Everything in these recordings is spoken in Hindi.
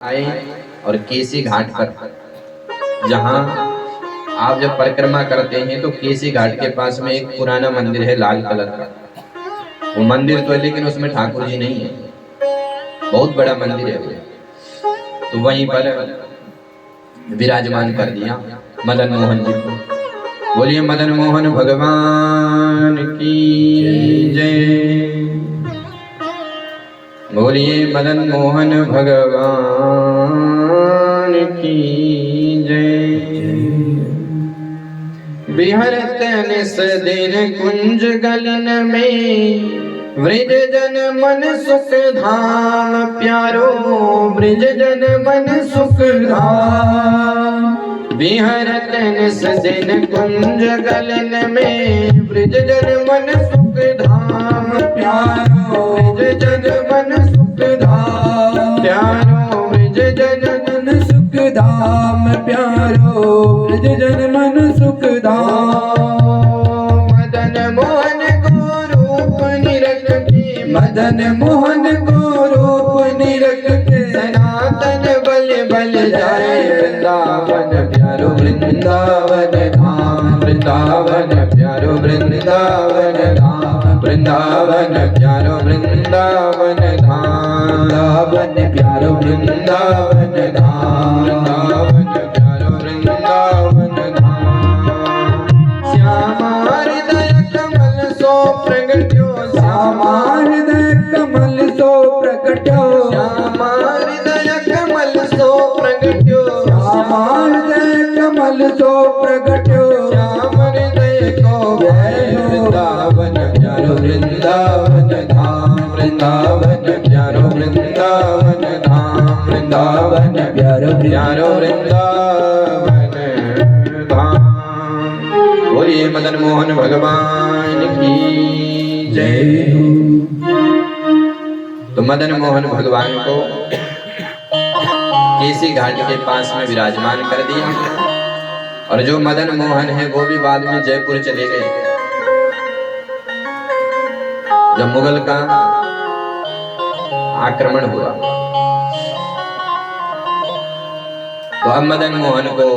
आए और केसी घाट पर, जहाँ आप जब परिक्रमा करते हैं तो केसी घाट के पास में एक पुराना मंदिर है लाल कलर का। वो मंदिर तो है लेकिन उसमें ठाकुर जी नहीं है, बहुत बड़ा मंदिर है वो। तो वहीं पर विराजमान कर दिया मदन मोहन जी को। बोलिए मदन मोहन भगवान की जय। बोलिए मदन मोहन भगवान की जय। विहरत निस दिन कुंज गलन में, व्रज जन मन सुख धाम प्यारो, व्रज जन मन सुख धाम। विहरत निस दिन कुंज गलन में, व्रज जन मन सुख धाम प्यारो, व्रज जन मन सुख धाम प्यारो, व्रज जन मन सुख धाम प्यारो, व्रज जन मन सुख धाम। मदन मोहन को रूप निरख के, मदन मोहन को रूप निरख के, सनातन बल बल जाए वृंदावन प्यारो वृंदावन धाम। वृंदावन प्यारो वृंदावन धाम, वृंदावन प्यारो वृंदावन धाम। वृंदावन प्यारो वृंदावन धाम, वृंदावन प्यारो वृंदावन धाम। श्यामा हृदय कमल सो प्रगट्यो, श्यामा हृदय कमल सो प्रगट्यो, श्यामा हृदय कमल सो प्रगट्यो, श्यामा हृदय कमल सो प्रगट्यो। श्याम हृदय को वृंदावन प्यारो वृंदावन धाम, वृंदावन प्यारो वृंदावन धाम, वृंदावन प्यारो प्यारो वृंदावन धाम। बोलिए मदन मोहन भगवान की जय। तो मदन मोहन भगवान को केसी घाट के पास में विराजमान कर दिया। और जो मदन मोहन है वो भी बाद में जयपुर चले गए। जब मुगल का आक्रमण हुआ तो अब मदन मोहन को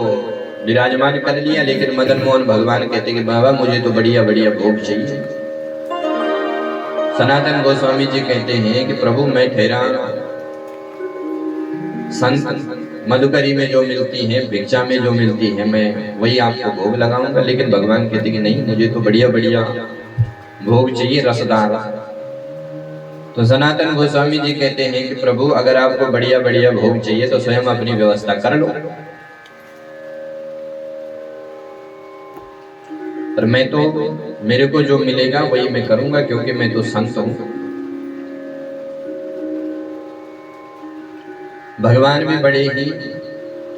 विराजमान कर लिया, लेकिन मदन मोहन भगवान कहते कि बाबा मुझे तो बढ़िया बढ़िया भोग चाहिए। सनातन गोस्वामी जी कहते हैं कि प्रभु मैं ठहरा संत मधुकरी में जो मिलती है, भिक्षा में जो मिलती है, मैं वही आपको भोग लगाऊंगा। लेकिन भगवान कहते कि नहीं, मुझे तो बढ़िया बढ़िया भोग चाहिए, रसदार। तो सनातन गोस्वामी जी कहते हैं कि प्रभु अगर आपको बढ़िया बढ़िया भोग चाहिए तो स्वयं अपनी व्यवस्था कर लो, पर मैं तो मेरे को जो मिलेगा वही मैं करूंगा, क्योंकि मैं तो संत हूं। भगवान भी बड़े ही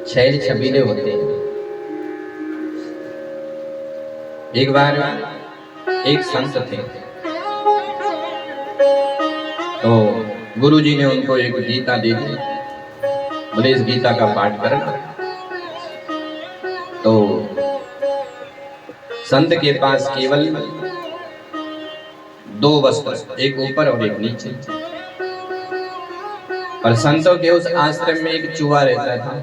छैल छबीले होते हैं। एक बार एक संत थे, तो गुरुजी ने उनको एक गीता दे दी, बोले इस गीता का पाठ करना। तो संत के पास केवल दो वस्त्र, एक ऊपर और एक नीचे। और संतों के उस आश्रम में एक चूहा रहता था,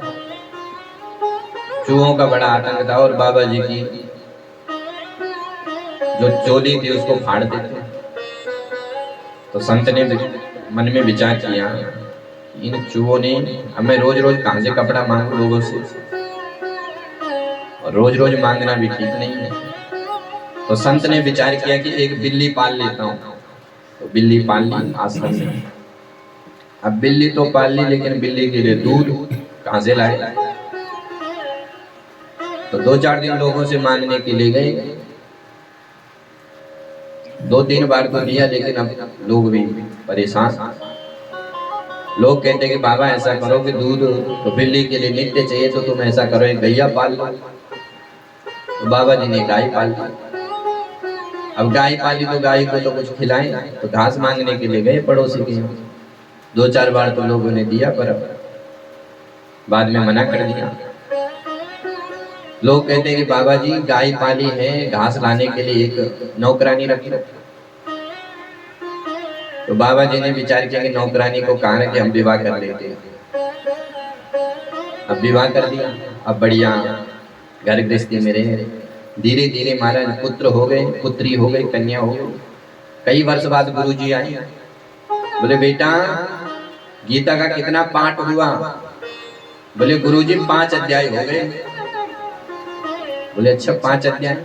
चूहों का बड़ा आतंक था, और बाबा जी की जो चोली थी उसको फाड़ देते। तो संत ने मन में विचार किया, इन चूहों ने हमें रोज रोज कहां से कपड़ा मांगू लोगों से, और रोज रोज मांगना भी ठीक नहीं है। तो संत ने विचार किया कि एक बिल्ली पाल लेता हूं। तो बिल्ली पाल ली आश्रम में। अब बिल्ली तो पाल ली, लेकिन बिल्ली के लिए दूध कहां से लाए? तो 2-4 दिन लोगों से मांगने के लिए गए, 2-3 बार तो दिया, लेकिन अब लोग भी परेशान। लोग कहते कि बाबा ऐसा करो कि दूध तो बिल्ली के लिए नित्य चाहिए, तो तुम ऐसा करो एक गैया पाल लो। तो बाबा जी ने गाय पाल ली। अब गाय पाली तो गाय को तो कुछ खिलाएं, तो घास मांगने के लिए गए पड़ोसी के यहाँ। 2-4 बार तो लोगों ने दिया, पर बाद में मना कर दिया। लोग कहते हैं कि बाबा जी गाय पाली है, घास लाने के लिए एक नौकरानी रखी। तो बाबा जी ने विचार किया कि नौकरानी को कहा कि हम विवाह कर लेते हैं। अब विवाह कर दिया, अब बढ़िया घर गृहस्थी में रहे। धीरे धीरे महाराज पुत्र हो गए, पुत्री हो गई, कन्या हो गई। कई वर्ष बाद गुरुजी आए, बोले बेटा गीता का कितना पाठ हुआ? बोले गुरुजी 5 अध्याय हो गए। बोले अच्छा 5 अध्याय,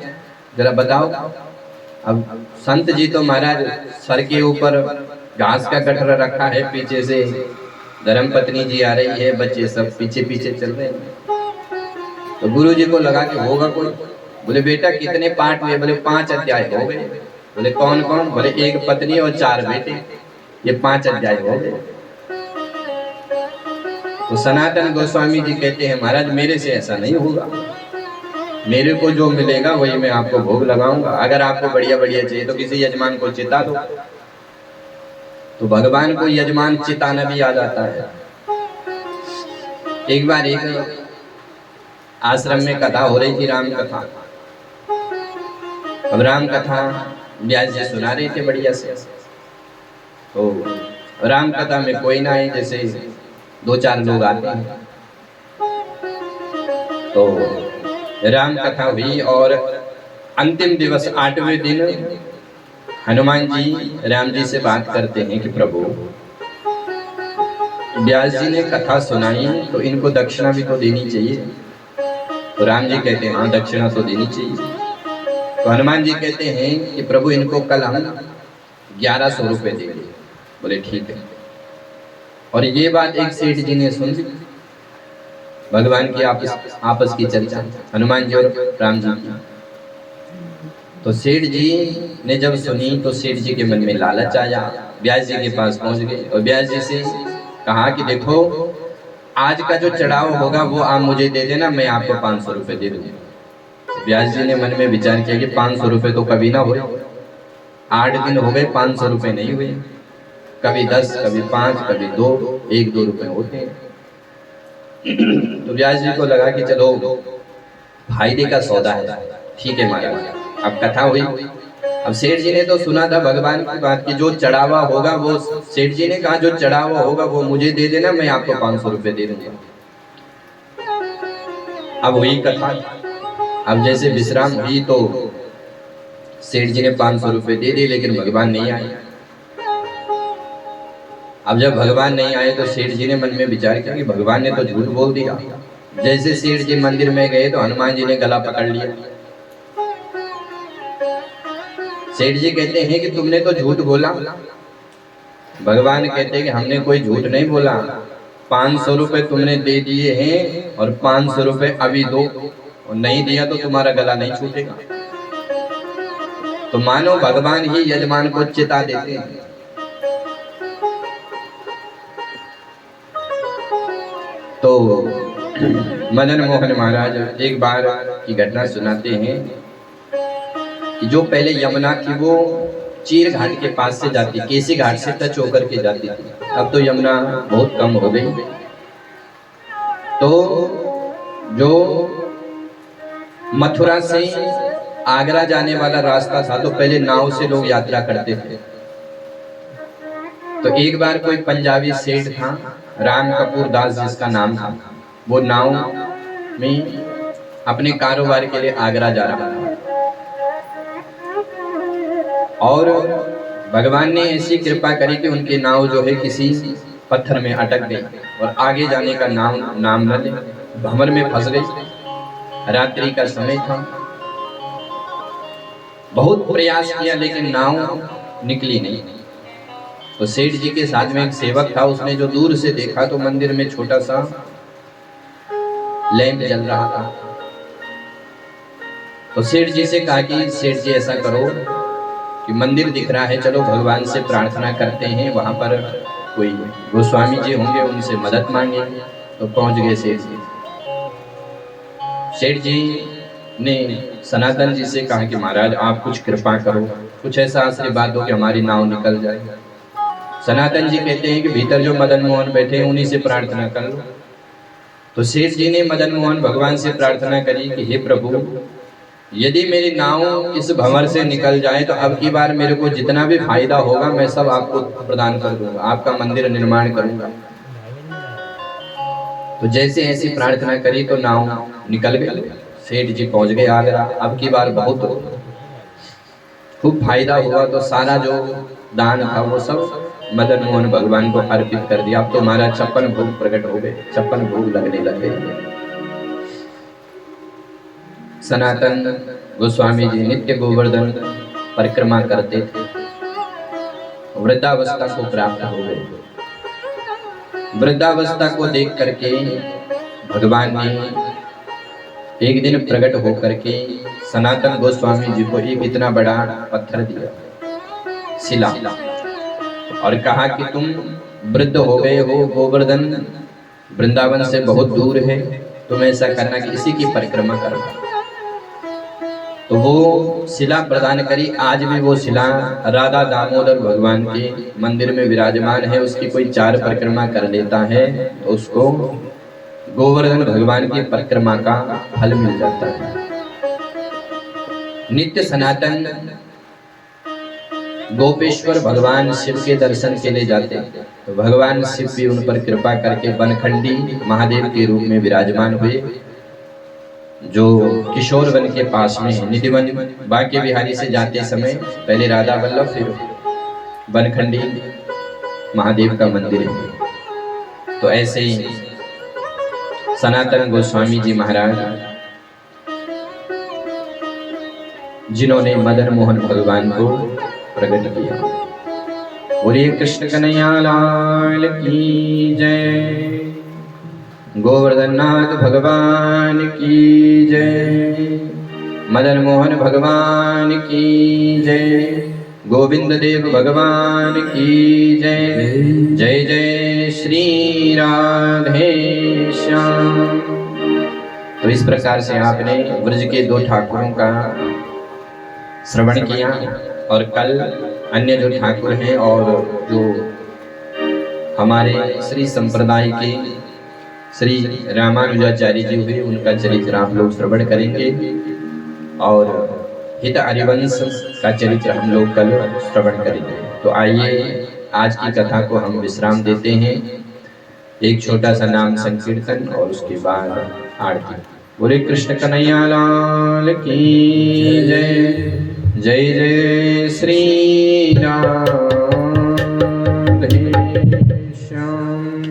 जरा बताओ। अब संत जी तो महाराज सर के ऊपर घास का गठरा रखा है, पीछे से धर्म पत्नी जी आ रही है, बच्चे सब पीछे पीछे चल रहे हैं। तो गुरु जी को लगा कि होगा कोई। बोले बेटा कितने पाठ हुए? बोले 5 अध्याय हो गए। बोले कौन कौन? बोले 1 पत्नी और 4 बेटे, ये 5 अध्याय हो गए। तो सनातन गोस्वामी जी कहते हैं महाराज मेरे से ऐसा नहीं होगा, मेरे को जो मिलेगा वही मैं आपको भोग लगाऊंगा। अगर आपको बढ़िया बढ़िया चाहिए तो किसी यजमान को चिता दो। तो भगवान को यजमान चिताना भी आ जाता है। एक बार एक आश्रम में कथा हो रही थी, राम कथा। अब राम कथा व्यास जी सुना रहे थे बढ़िया से। तो राम कथा में कोई ना है, जैसे 2-4 लोग आते हैं। तो राम कथा हुई और अंतिम दिवस 8वें दिन हनुमान जी राम जी से बात करते हैं कि प्रभु व्यास जी ने कथा सुनाई तो इनको दक्षिणा भी तो देनी चाहिए। तो राम जी कहते हैं हाँ दक्षिणा तो देनी चाहिए। तो हनुमान जी कहते हैं कि प्रभु इनको कल हम 1100 रुपये देंगे। बोले ठीक है। और ये बात एक सेठ जी ने सुन ली, भगवान की आपस की चर्चा हनुमान जी और राम जी की। तो सेठ जी ने जब सुनी तो सेठ जी के मन में लालच आया, व्यास जी के पास पहुंच गए और व्यास जी से कहा कि देखो आज का जो चढ़ाव होगा वो आप मुझे दे देना, मैं आपको 500 रुपये दे दूंगा। व्यास जी ने मन में विचार किया कि 500 रुपये तो कभी ना हुए, 8 दिन हो गए 500 रुपये नहीं हुए, कभी 10 कभी 5 कभी 2, 1-2 रुपये होते हैं। तो व्यास जी को लगा कि चलो फायदे का सौदा है, ठीक है महाराज। अब कथा हुई। अब सेठ जी ने तो सुना था भगवान की बात की जो चढ़ावा होगा वो, सेठ जी ने कहा जो चढ़ावा होगा वो मुझे दे देना, मैं आपको 500 रुपये दे दूंगा। अब हुई कथा। अब जैसे विश्राम हुई तो सेठ जी ने 500 रुपये दे दिए, लेकिन भगवान नहीं आए। अब जब भगवान नहीं आए तो सेठ जी ने मन में विचार किया कि भगवान ने तो झूठ बोल दिया। जैसे सेठ जी मंदिर में गए तो हनुमान जी ने गला पकड़ लिया। सेठ जी कहते हैं कि तुमने तो झूठ बोला। भगवान कहते हैं कि हमने कोई झूठ नहीं बोला, 500 रुपये तुमने दे दिए हैं और 500 रुपये अभी दो, और नहीं दिया तो तुम्हारा गला नहीं छूटेगा। तो मानो भगवान ही यजमान को चिता देते हैं। तो मदन मोहन महाराज एक बार की घटना सुनाते हैं कि जो पहले यमुना थी वो चीर घाट के पास से जाती, केसी घाट से टच होकर के जाती थी। अब तो यमुना बहुत कम हो गई। तो जो मथुरा से आगरा जाने वाला रास्ता था तो पहले नाव से लोग यात्रा करते थे। तो एक बार कोई पंजाबी सेठ था, राम कपूर दास जिसका नाम था, वो नाव में अपने कारोबार के लिए आगरा जा रहा था और भगवान ने ऐसी कृपा करी कि उनकी नाव जो है किसी पत्थर में अटक गई और आगे जाने का नाम न ले, भंवर में फंस गई। रात्रि का समय था, बहुत प्रयास किया लेकिन नाव निकली नहीं। तो सेठ जी के साथ में एक सेवक था, उसने जो दूर से देखा तो मंदिर में छोटा सा लैंप जल रहा था। तो सेठ जी से कहा कि सेठ जी ऐसा करो कि मंदिर दिख रहा है, चलो भगवान से प्रार्थना करते हैं, वहां पर कोई गोस्वामी जी होंगे उनसे मदद मांगेंगे। तो पहुंच गए सेठ जी। सेठ जी ने सनातन जी से कहा कि महाराज आप कुछ कृपा करो, कुछ ऐसा आशीर्वाद दो कि हमारी नाव निकल जाए। सनातन जी कहते हैं कि भीतर जो मदन मोहन बैठे हैं उन्हीं से प्रार्थना कर लो। तो सेठ जी ने मदन मोहन भगवान से प्रार्थना करी कि हे प्रभु, यदि मेरी नाव इस भंवर से निकल जाए तो अब की बार मेरे को जितना भी फायदा होगा मैं सब आपको प्रदान कर दूंगा, आपका मंदिर निर्माण करूंगा। तो जैसे ऐसी प्रार्थना करी तो नाव निकल गई, सेठ जी पहुंच गए आगरा। अब की बार बहुत खूब फायदा हुआ, तो सारा जो दान था वो सब मदन मोहन भगवान को अर्पित कर दिया। अब तो हमारा 56 भोग प्रकट हो गए, 56 भोग लगने लगे। सनातन गोस्वामी जी नित्य गोवर्धन परिक्रमा करते थे, वृद्धावस्था को प्राप्त हो गए। वृद्धावस्था को देख करके भगवान ने एक दिन प्रकट होकर के सनातन गोस्वामी जी को एक इतना बड़ा पत्थर दिया, शिला, और कहा कि तुम वृद्ध हो गए हो, गोवर्धन वृंदावन से बहुत दूर है, तुम ऐसा करना कि इसी की परिक्रमा करो। तो वो शिला प्रदान करी। आज भी वो शिला राधा दामोदर भगवान के मंदिर में विराजमान है। उसकी कोई 4 परिक्रमा कर लेता है तो उसको गोवर्धन भगवान की परिक्रमा का फल मिल जाता है। नित्य सनातन गोपेश्वर भगवान शिव के दर्शन के लिए जाते हैं, तो भगवान शिव भी उन पर कृपा करके बनखंडी महादेव के रूप में विराजमान हुए, जो किशोर वन के पास में है। निधिवन बांके बिहारी से जाते समय पहले राधा वल्लभ, फिर बनखंडी महादेव का मंदिर है। तो ऐसे ही सनातन गोस्वामी जी महाराज, जिन्होंने मदन मोहन भगवान को प्रकट किया। बोलिए कृष्ण कन्हैया लाल की जय, गोवर्धननाथ भगवान की जय, मदन मोहन भगवान की जय, गोविंद देव भगवान की जय। जय जय श्री राधे श्याम। तो इस प्रकार से आपने ब्रज के 2 ठाकुरों का श्रवण किया, और कल अन्य जो ठाकुर हैं और जो हमारे श्री संप्रदाय के श्री रामानुजाचार्य जी हुए, उनका चरित्र आप लोग श्रवण करेंगे, और हित हरिवंश का चरित्र हम लोग कल श्रवण करेंगे। तो आइए आज की कथा को हम विश्राम देते हैं, एक छोटा सा नाम संकीर्तन और उसके बाद आरती। बोले कृष्ण कन्हैया लाल की जय। जय जय श्री राधे श्याम।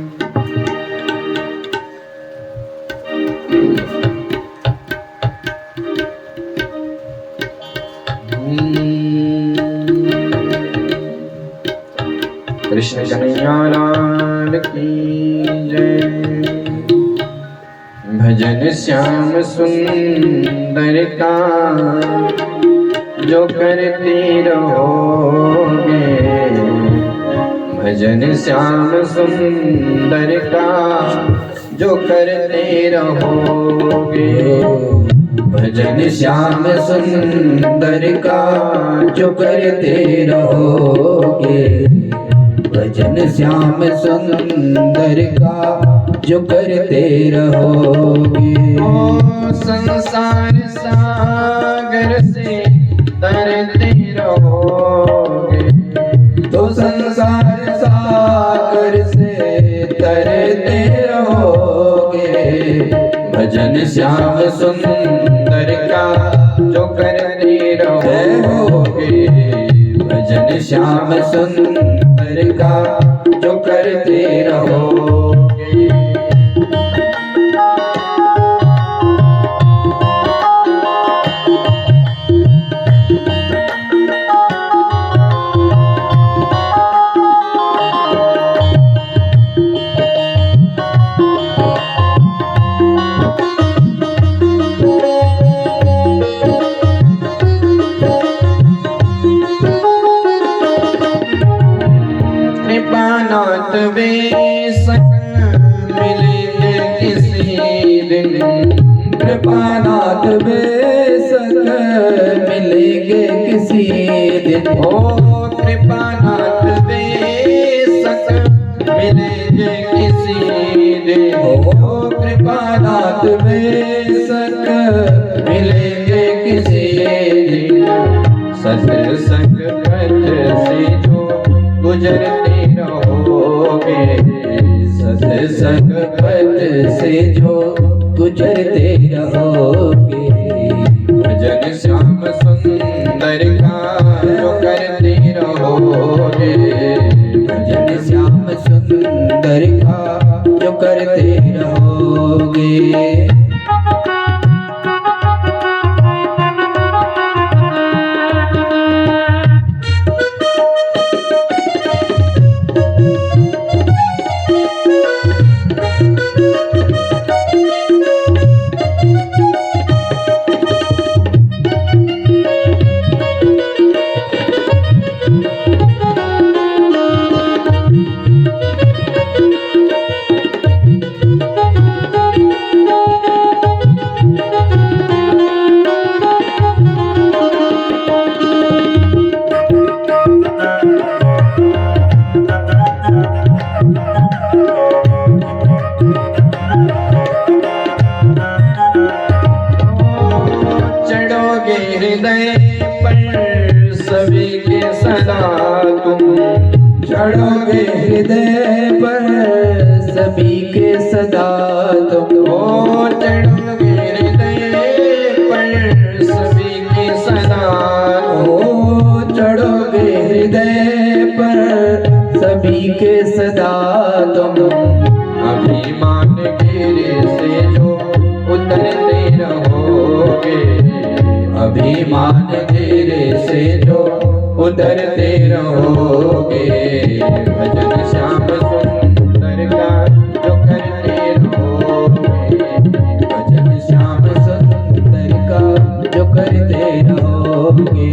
कृष्ण कन्हैया लाल की जय। भजन श्याम सुंदर का जो करते रहोगे, भजन श्याम सुंदर का जो करते रहोगे, भजन श्याम सुंदर का जो करते रहोगे, भजन श्याम सुंदर का जो करते रहोगे। संसार सागर से तरते रहोगे, तो संसार सागर से तरते रहोगे, भजन श्याम सुंदर का जो करते रहोगे, भजन श्याम सुंदर का जो करते रहोगे। कृपानाथ बेशक मिलेंगे किसी दिन, कृपानाथ बेशक मिलेंगे किसी दिन, ओ कृपानाथ बेशक मिलेंगे किसी दिन, ओ कृपानाथ बेशक मिलेंगे किसी दिन। सत्संग पथ से जो गुजरते रहोगे, सत्संग पथ से जो गुजरते रहोगे। भजन श्याम सुंदर का जो करते रहोगे। भजन श्याम सुंदर का जो करते रहोगे। हृदय पर सभी के सदा तुम। चढ़ोगे हृदय पर सभी के सदा तुम। ओ चढ़ोगे हृदय पर सभी के सदा। ओ चढ़ोगे हृदय पर सभी के सदा तुम। अभिमान गिरे से जो उतरते रहोगे। अभिमान धीरे से जो उतरते रहोगे। भजन श्याम सुंदर का जो करते रहोगे। भजन श्याम सुंदर का जो करते रहोगे।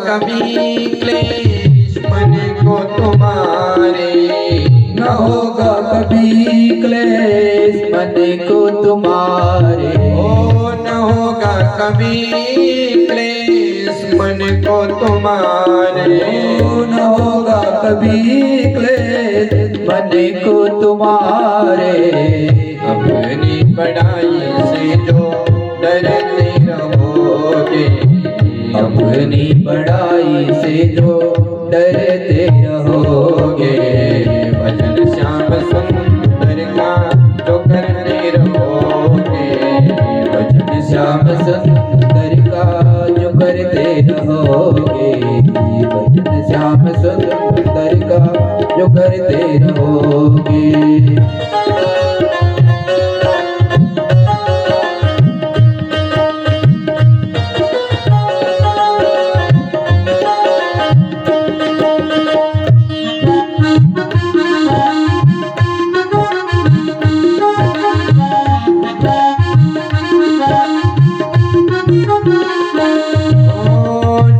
कभी क्लेश मन को तुम्हारे। न होगा कभी क्लेश मन को तुम्हारे। ओ न होगा कभी क्लेश मन को तुम्हारे। ओ न होगा कभी क्लेश मन को तुम्हारे। अपनी बड़ाई से जो डरते रहोगे। अपनी बड़ाई से जो डरते रहोगे। भजन श्याम सुंदर का जो करते रहोगे। भजन श्याम सुंदर का जो करते रहोगे। भजन श्याम सुंदर का जो करते रहोगे।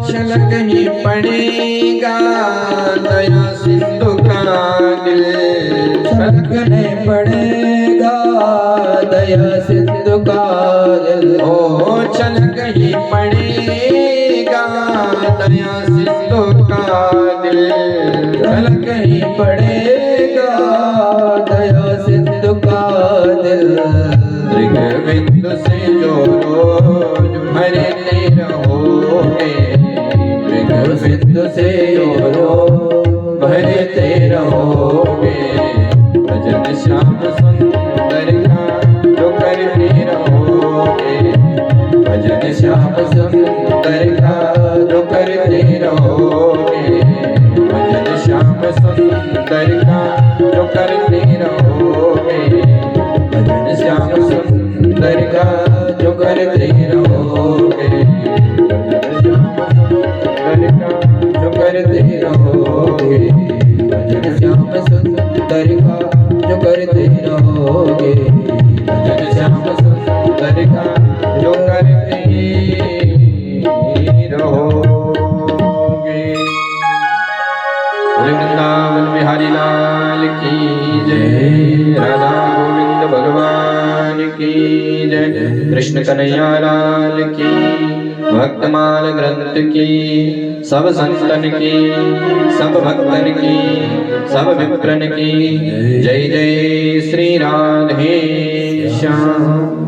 छलक ही पड़ेगा दया सिंधु का दिल। छलकने पड़ेगा दया सिंधु का दिल। ओ छलक ही पड़ेगा दया सिंधु का दिल। छलक ही पड़ेगा दया सिंधु का दिल। मृगबिंदु से जो रोज भरते रहोगे। सिंधु से रोज भरते रहोगे। भजन श्याम सुंदर का जो करते रहोगे। भजन श्याम सुंदर का जो करते रहोगे। भजन श्याम सुंदर का जो करते रहोगे। भजन श्याम सुंदर का जो करते रहोगे। जो करते रहोगे। भजन श्याम सुंदर का जो करते रहोगे। भजन श्याम सुंदर का जो करते रहोगे। वृंदावन बिहारी लाल की जय। राधा गोविंद भगवान जय, कृष्ण कन्हैया लाल की, भक्तमाल ग्रंथ की, सब संतन की, सब भक्तन की, सब विप्रन की। जय जय श्री राधे श्याम।